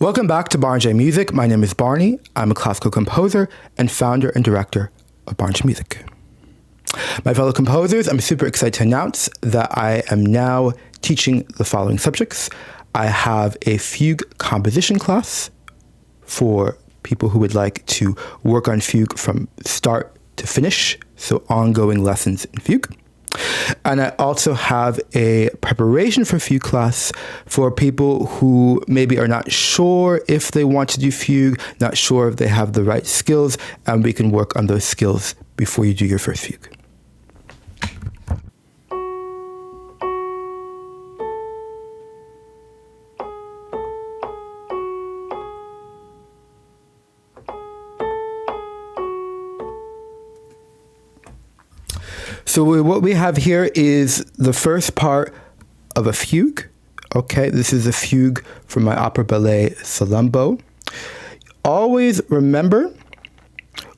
Welcome back to Barney Music. My name is Barney. I'm a classical composer and founder and director of Barney Music. My fellow composers, I'm super excited to announce that I am now teaching the following subjects. I have a fugue composition class for people who would like to work on fugue from start to finish, so ongoing lessons in fugue. And I also have a preparation for fugue class for people who maybe are not sure if they want to do fugue, not sure if they have the right skills, and we can work on those skills before you do your first fugue. So what we have here is the first part of a fugue. Okay, this is a fugue from my opera-ballet SALAMMBO. Always remember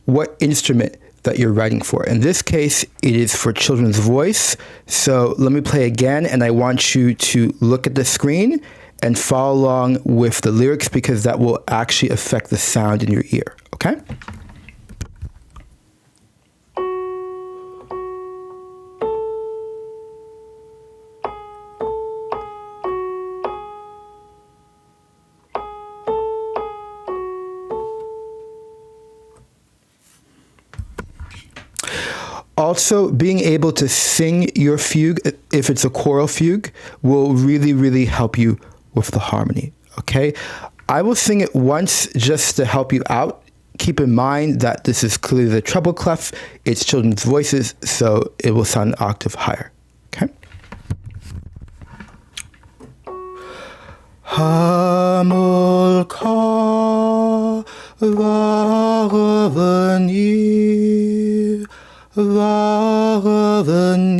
what instrument that you're writing for. In this case, it is for children's voice. So let me play again, and I want you to look at the screen and follow along with the lyrics because that will actually affect the sound in your ear, okay? Also, being able to sing your fugue, if it's a choral fugue, will really, really help you with the harmony, okay? I will sing it once just to help you out. Keep in mind that this is clearly the treble clef. It's children's voices, so it will sound an octave higher, okay? Hamilcar va revenir, va revenir.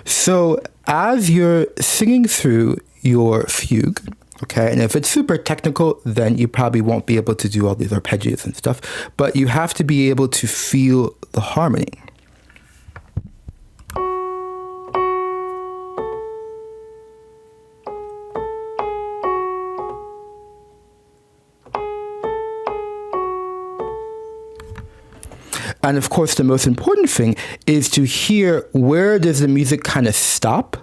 So as you're singing through your fugue, okay, and if it's super technical, then you probably won't be able to do all these arpeggios and stuff, but you have to be able to feel the harmony. And of course, the most important thing is to hear where does the music kind of stop,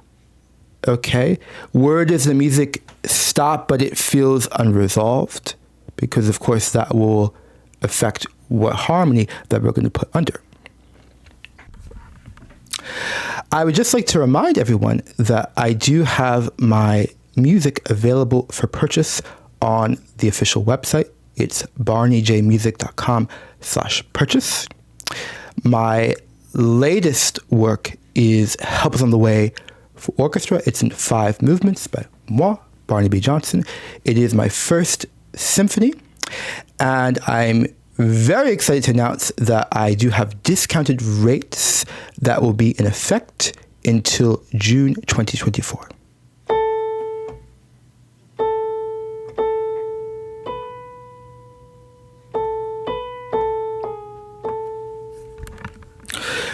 okay? Where does the music stop but it feels unresolved? Because of course that will affect what harmony that we're going to put under. I would just like to remind everyone that I do have my music available for purchase on the official website. It's barneyjmusic.com/purchase. My latest work is Help Is on the Way for Orchestra. It's in 5 movements by moi, Barney B. Johnson. It is my first symphony, and I'm very excited to announce that I do have discounted rates that will be in effect until June 2024.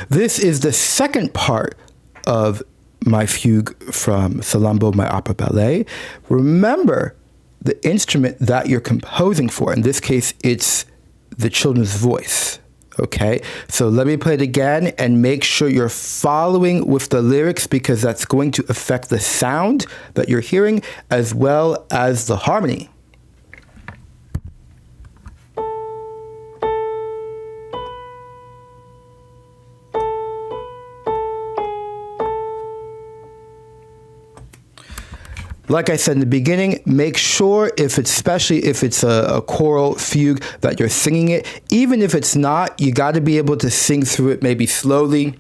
This is the second part of my fugue from SALAMMBO, my opera-ballet. Remember the instrument that you're composing for. In this case, it's the children's voice, okay? So let me play it again and make sure you're following with the lyrics because that's going to affect the sound that you're hearing as well as the harmony. Like I said in the beginning, make sure especially if it's a choral fugue that you're singing it. Even if it's not, you got to be able to sing through it maybe slowly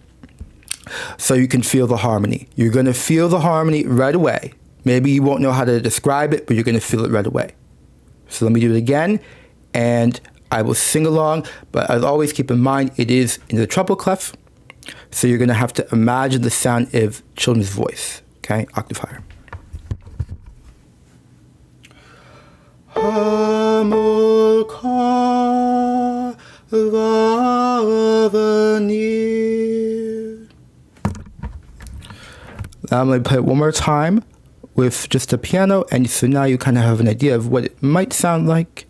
so you can feel the harmony. You're going to feel the harmony right away. Maybe you won't know how to describe it, but you're going to feel it right away. So let me do it again, and I will sing along, but as always, keep in mind it is in the treble clef, so you're going to have to imagine the sound of children's voice, okay, octave higher. Hamilcar va revenir. Now I'm going to play it one more time with just a piano, and so now you kind of have an idea of what it might sound like,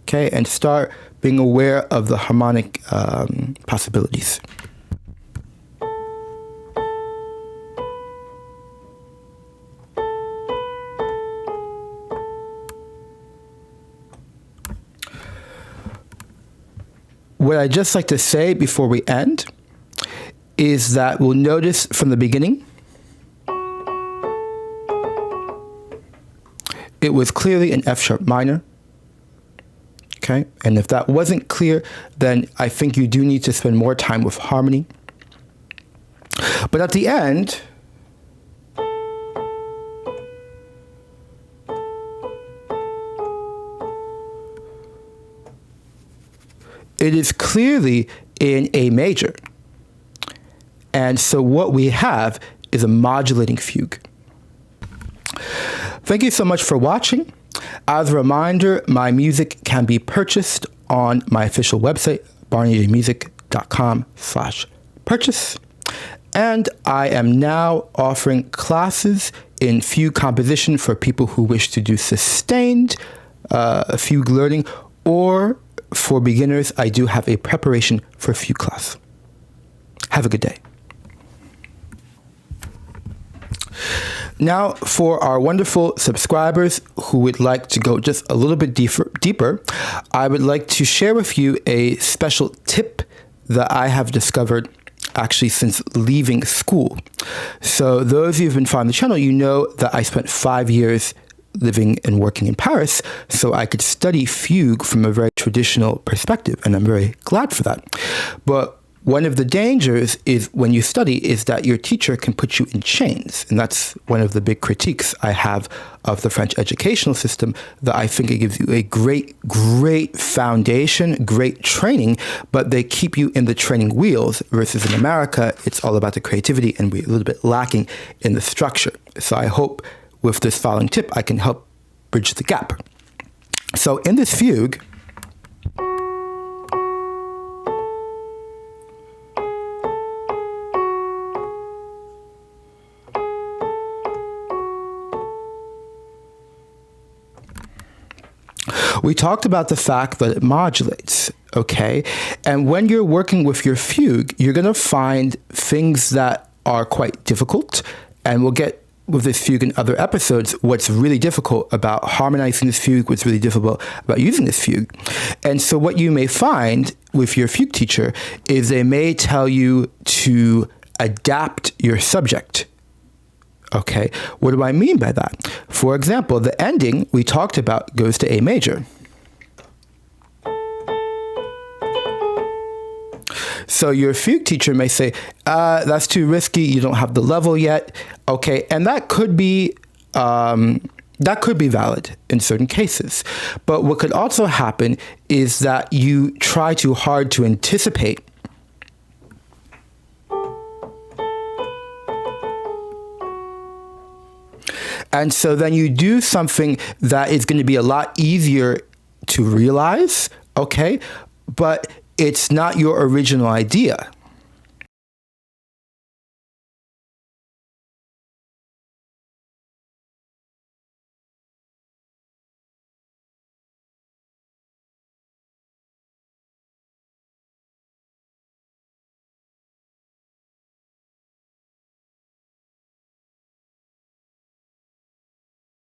okay, and start being aware of the harmonic possibilities. What I'd just like to say before we end is that we'll notice from the beginning, it was clearly an F sharp minor, okay? And if that wasn't clear, then I think you do need to spend more time with harmony. But at the end, it is clearly in A major. And so what we have is a modulating fugue. Thank you so much for watching. As a reminder, my music can be purchased on my official website, barneyjmusic.com/purchase. And I am now offering classes in fugue composition for people who wish to do sustained fugue learning, or for beginners, I do have a preparation for fugue class. Have a good day. Now, for our wonderful subscribers who would like to go just a little bit deeper, I would like to share with you a special tip that I have discovered actually since leaving school. So those of you who've been following the channel, you know that I spent 5 years living and working in Paris, so I could study fugue from a very traditional perspective, and I'm very glad for that. But one of the dangers is when you study is that your teacher can put you in chains, and that's one of the big critiques I have of the French educational system, that I think it gives you a great foundation, great training, but they keep you in the training wheels, versus in America, it's all about the creativity, and we're a little bit lacking in the structure. So I hope with this following tip, I can help bridge the gap. So in this fugue, we talked about the fact that it modulates, okay? And when you're working with your fugue, you're gonna find things that are quite difficult, and we'll get with this fugue in other episodes what's really difficult about harmonizing this fugue, what's really difficult about using this fugue. And so what you may find with your fugue teacher is they may tell you to adapt your subject. Okay, what do I mean by that? For example, the ending we talked about goes to A major. So your fugue teacher may say, that's too risky, you don't have the level yet. Okay, and that could be valid in certain cases. But what could also happen is that you try too hard to anticipate and so then you do something that is going to be a lot easier to realize, okay, but it's not your original idea.